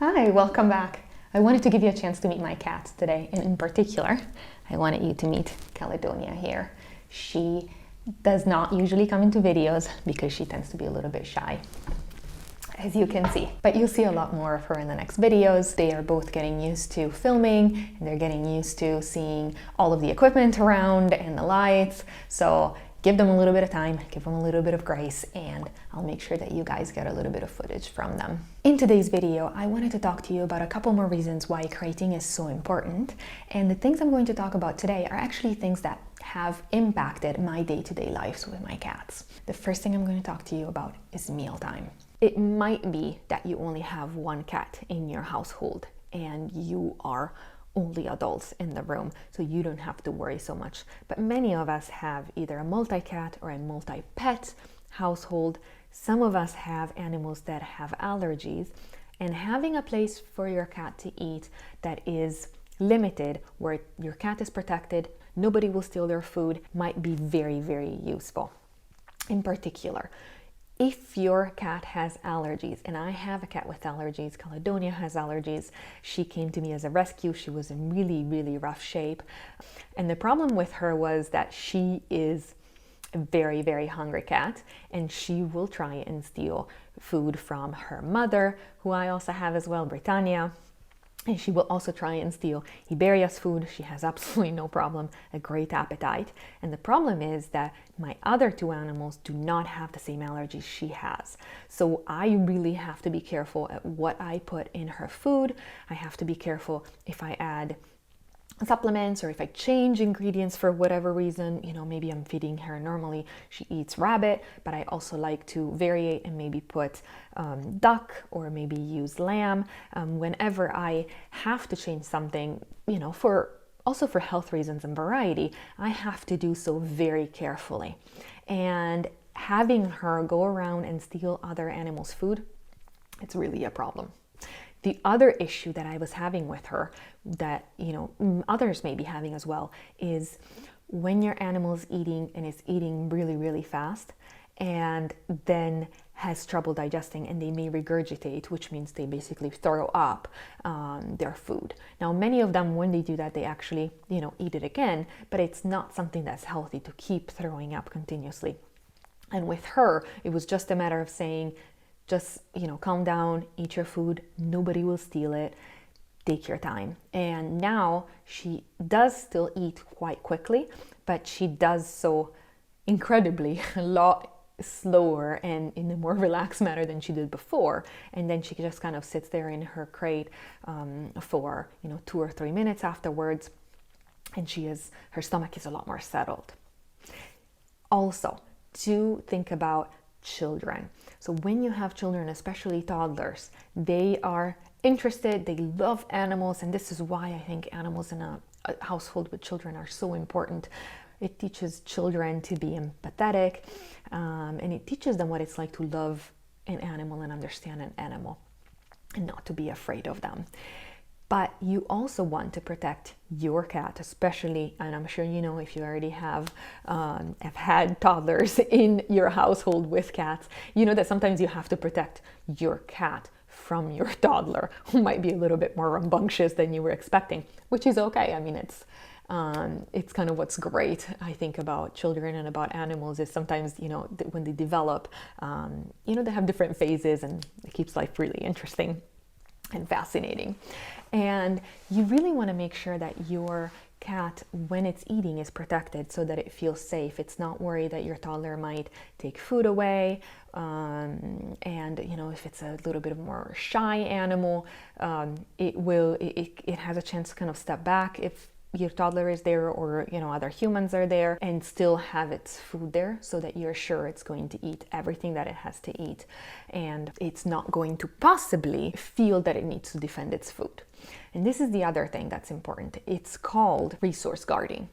Hi, welcome back. I wanted to give you a chance to meet my cat today, and in particular, I wanted you to meet Caledonia here. She does not usually come into videos because she tends to be a little bit shy, as you can see. But you'll see a lot more of her in the next videos. They are both getting used to filming, and they're getting used to seeing all of the equipment around and the lights. So give them a little bit of time, give them a little bit of grace, and I'll make sure that you guys get a little bit of footage from them. In today's video, I wanted to talk to you about a couple more reasons why crating is so important. And the things I'm going to talk about today are actually things that have impacted my day-to-day lives with my cats. The first thing I'm going to talk to you about is mealtime. It might be that you only have one cat in your household and you are only adults in the room, so you don't have to worry so much. But many of us have either a multi-cat or a multi-pet household. Some of us have animals that have allergies, and having a place for your cat to eat that is limited, where your cat is protected, nobody will steal their food, might be very, very useful. In particular, if your cat has allergies, and I have a cat with allergies, Caledonia has allergies. She came to me as a rescue. She was in really, really rough shape. And the problem with her was that she is a very, very hungry cat, and she will try and steal food from her mother, who I also have as well, Britannia. And she will also try and steal Iberia's food. She has absolutely no problem, a great appetite. And the problem is that my other two animals do not have the same allergies she has. So I really have to be careful at what I put in her food. I have to be careful if I add supplements or if I change ingredients for whatever reason. Maybe I'm feeding her normally, she eats rabbit, but I also like to vary and maybe put duck or maybe use lamb. Whenever I have to change something, for health reasons and variety, I have to do so very carefully. And having her go around and steal other animals' food, it's really a problem. The other issue that I was having with her that, others may be having as well, is when your animal is eating and is eating really, really fast and then has trouble digesting, and they may regurgitate, which means they basically throw up their food. Now, many of them, when they do that, they actually, eat it again, but it's not something that's healthy to keep throwing up continuously. And with her, it was just a matter of saying, just, calm down, eat your food, nobody will steal it, take your time. And now she does still eat quite quickly, but she does so incredibly a lot slower and in a more relaxed manner than she did before. And then she just kind of sits there in her crate for 2 or 3 minutes afterwards, and her stomach is a lot more settled. Also, to think about children. So when you have children, especially toddlers, they are interested, they love animals, and this is why I think animals in a household with children are so important. It teaches children to be empathetic, and it teaches them what it's like to love an animal and understand an animal and not to be afraid of them. But you also want to protect your cat, especially, and I'm sure if you already have had toddlers in your household with cats, that sometimes you have to protect your cat from your toddler, who might be a little bit more rambunctious than you were expecting, which is okay. I mean, it's kind of what's great, I think, about children and about animals is sometimes, when they develop, they have different phases, and it keeps life really interesting and fascinating. And you really want to make sure that your cat, when it's eating, is protected so that it feels safe. It's not worried that your toddler might take food away. And if it's a little bit more shy animal, it has a chance to kind of step back if your toddler is there or other humans are there, and still have its food there so that you're sure it's going to eat everything that it has to eat, and it's not going to possibly feel that it needs to defend its food. And this is the other thing that's important. It's called resource guarding.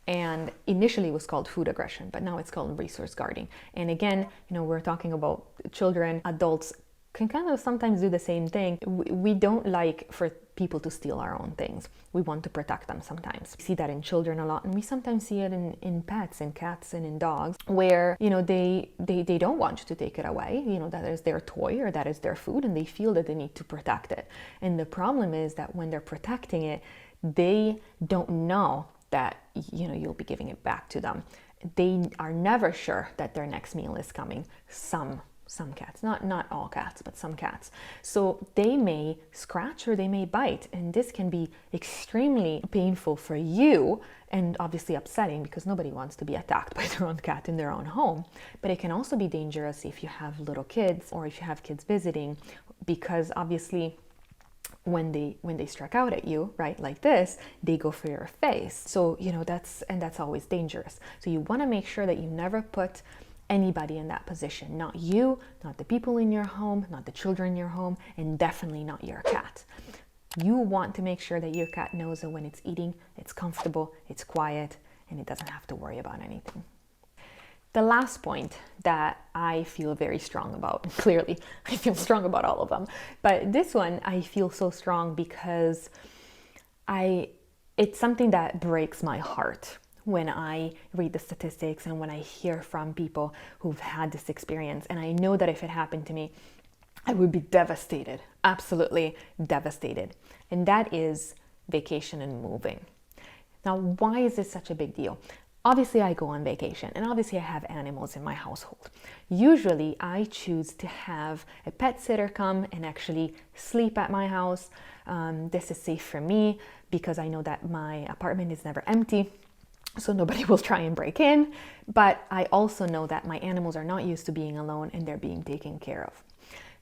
And initially it was called food aggression, but now it's called resource guarding. And again, we're talking about children, adults can kind of sometimes do the same thing. We don't like for people to steal our own things. We want to protect them sometimes. We see that in children a lot, and we sometimes see it in pets, in cats and in dogs, where, you know, they don't want you to take it away. You know, that is their toy or that is their food, and they feel that they need to protect it. And the problem is that when they're protecting it, they don't know that, you know, you'll be giving it back to them. They are never sure that their next meal is coming. Some cats, not all cats, but some cats. So they may scratch or they may bite, and this can be extremely painful for you and obviously upsetting, because nobody wants to be attacked by their own cat in their own home. But it can also be dangerous if you have little kids or if you have kids visiting, because obviously when they strike out at you, right, like this, they go for your face. So, you know, that's always dangerous. So you want to make sure that you never put anybody in that position. Not you, not the people in your home, not the children in your home, and definitely not your cat. You want to make sure that your cat knows that when it's eating, it's comfortable, it's quiet, and it doesn't have to worry about anything. The last point that I feel very strong about, clearly I feel strong about all of them, but this one I feel so strong because it's something that breaks my heart when I read the statistics and when I hear from people who've had this experience. And I know that if it happened to me, I would be devastated, absolutely devastated. And that is vacation and moving. Now, why is this such a big deal? Obviously, I go on vacation, and obviously I have animals in my household. Usually, I choose to have a pet sitter come and actually sleep at my house. This is safe for me because I know that my apartment is never empty, so nobody will try and break in. But I also know that my animals are not used to being alone and they're being taken care of.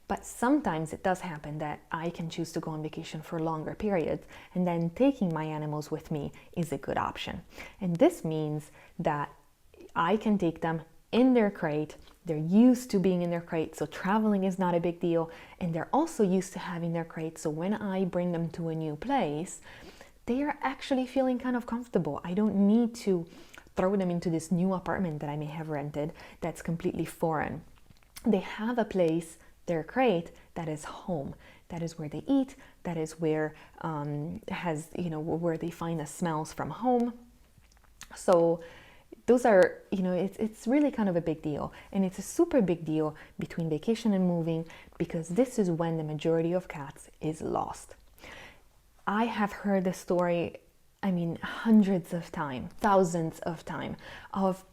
But sometimes it does happen that I can choose to go on vacation for longer periods, and then taking my animals with me is a good option. And this means that I can take them in their crate. They're used to being in their crate, so traveling is not a big deal. And they're also used to having their crate, so when I bring them to a new place, they are actually feeling kind of comfortable. I don't need to throw them into this new apartment that I may have rented that's completely foreign. They have a place, their crate, that is home. That is where they eat. That is where where they find the smells from home. So those are, it's really kind of a big deal. And it's a super big deal between vacation and moving, because this is when the majority of cats is lost. I have heard the story, hundreds of times, thousands of times, of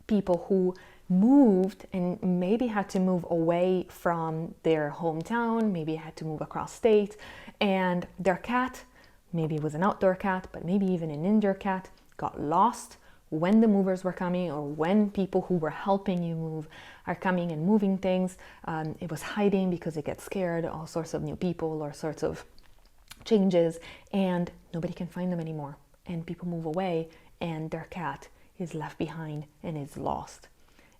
people who moved and maybe had to move away from their hometown, maybe had to move across state, and their cat, maybe it was an outdoor cat, but maybe even an indoor cat, got lost when the movers were coming, or when people who were helping you move are coming and moving things. It was hiding because it gets scared, all sorts of new people, all sorts of changes, and nobody can find them anymore. And people move away and their cat is left behind and is lost.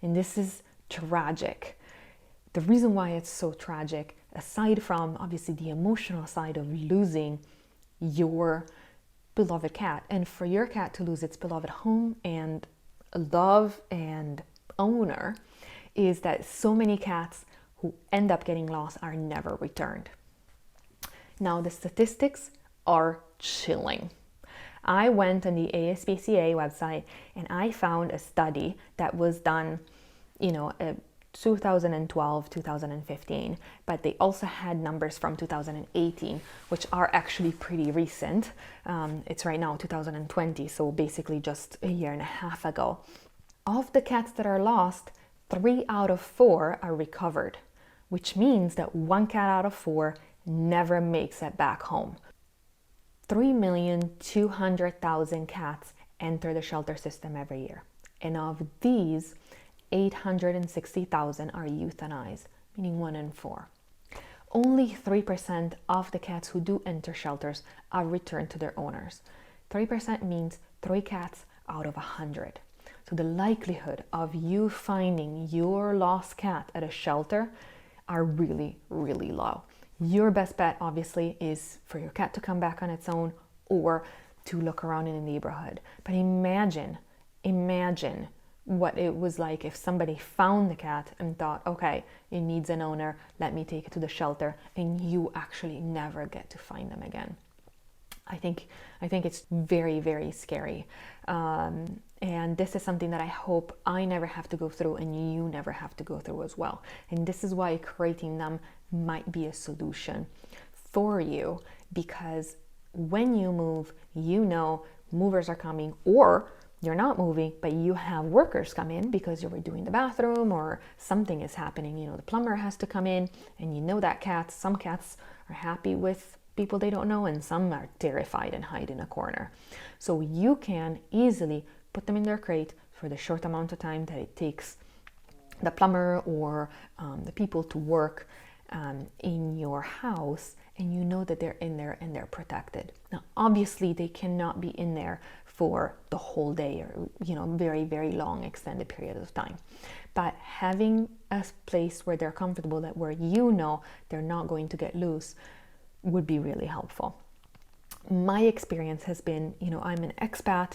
And this is tragic. The reason why it's so tragic, aside from obviously the emotional side of losing your beloved cat, and for your cat to lose its beloved home and love and owner, is that so many cats who end up getting lost are never returned. Now, the statistics are chilling. I went on the ASPCA website and I found a study that was done, 2012, 2015, but they also had numbers from 2018, which are actually pretty recent. It's right now 2020, so basically just a year and a half ago. Of the cats that are lost, 3 out of 4 are recovered, which means that 1 cat out of 4 never makes it back home. 3,200,000 cats enter the shelter system every year. And of these, 860,000 are euthanized, meaning 1 in 4. Only 3% of the cats who do enter shelters are returned to their owners. 3% means 3 cats out of 100. So the likelihood of you finding your lost cat at a shelter are really, really low. Your best bet, obviously, is for your cat to come back on its own or to look around in the neighborhood. But imagine what it was like if somebody found the cat and thought, okay, it needs an owner, let me take it to the shelter, and you actually never get to find them again. I think it's very, very scary. And this is something that I hope I never have to go through and you never have to go through as well. And this is why creating them might be a solution for you, because when you move, you know movers are coming, or you're not moving, but you have workers come in because you were doing the bathroom or something is happening. You know, the plumber has to come in, and you know that some cats are happy with people they don't know, and some are terrified and hide in a corner. So you can easily put them in their crate for the short amount of time that it takes the plumber or the people to work in your house, and you know that they're in there and they're protected. Now, obviously, they cannot be in there for the whole day or, you know, very, very long extended period of time. But having a place where they're comfortable, that where you know they're not going to get loose, would be really helpful. My experience has been, you know, I'm an expat.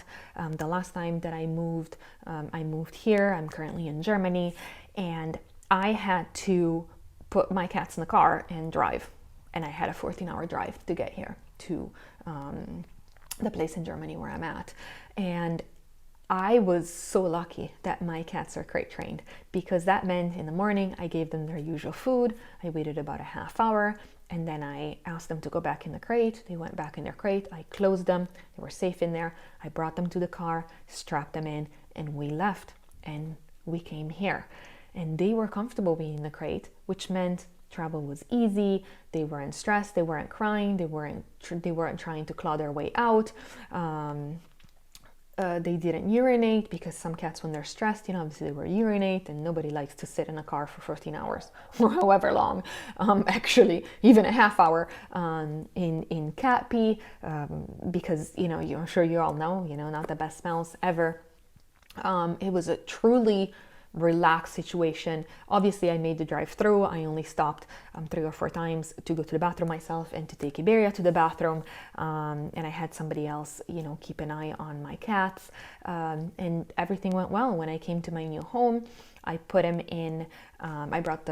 The last time that I moved here. I'm currently in Germany, and I had to put my cats in the car and drive. And I had a 14-hour drive to get here to the place in Germany where I'm at. And I was so lucky that my cats are crate trained, because that meant in the morning I gave them their usual food. I waited about a half hour, and then I asked them to go back in the crate. They went back in their crate. I closed them. They were safe in there. I brought them to the car, strapped them in, and we left. And we came here. And they were comfortable being in the crate, which meant travel was easy. They weren't stressed. They weren't crying. They weren't trying to claw their way out. They didn't urinate, because some cats, when they're stressed, you know, obviously they will urinate, and nobody likes to sit in a car for 14 hours or however long. Actually, even a half hour in cat pee, because, you know, I'm sure you all know, you know, not the best smells ever. It was a truly relaxed situation. Obviously, I made the drive through. I only stopped 3 or 4 times to go to the bathroom myself and to take Iberia to the bathroom. And I had somebody else, you know, keep an eye on my cats. And everything went well. When I came to my new home, I put him in, I brought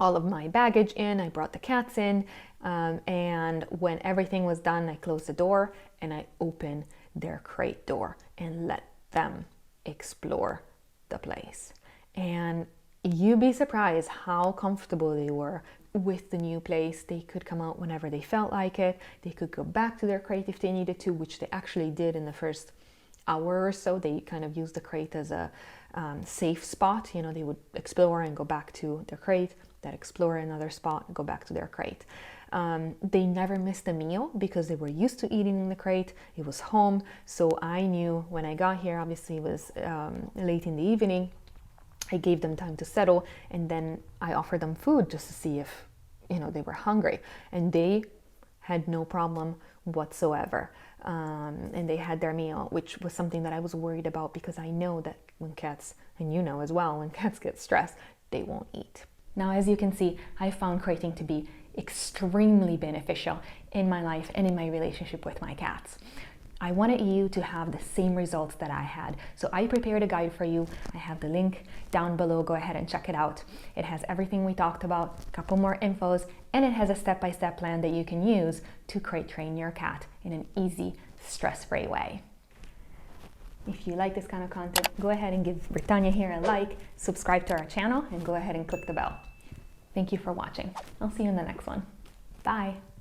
all of my baggage in, I brought the cats in. And when everything was done, I closed the door and I opened their crate door and let them explore the place. And you'd be surprised how comfortable they were with the new place. They could come out whenever they felt like it. They could go back to their crate if they needed to, which they actually did in the first hour or so. They kind of used the crate as a safe spot. You know, they would explore and go back to their crate, then explore another spot and go back to their crate. They never missed a meal because they were used to eating in the crate. It was home. So I knew when I got here, obviously it was late in the evening, I gave them time to settle, and then I offered them food just to see if, you know, they were hungry. And they had no problem whatsoever. And they had their meal, which was something that I was worried about, because I know that when cats, and you know as well, when cats get stressed, they won't eat. Now, as you can see, I found crating to be extremely beneficial in my life and in my relationship with my cats. I wanted you to have the same results that I had. So I prepared a guide for you. I have the link down below. Go ahead and check it out. It has everything we talked about, a couple more infos, and it has a step-by-step plan that you can use to crate train your cat in an easy, stress-free way. If you like this kind of content, go ahead and give Britannia here a like, subscribe to our channel, and go ahead and click the bell. Thank you for watching. I'll see you in the next one. Bye.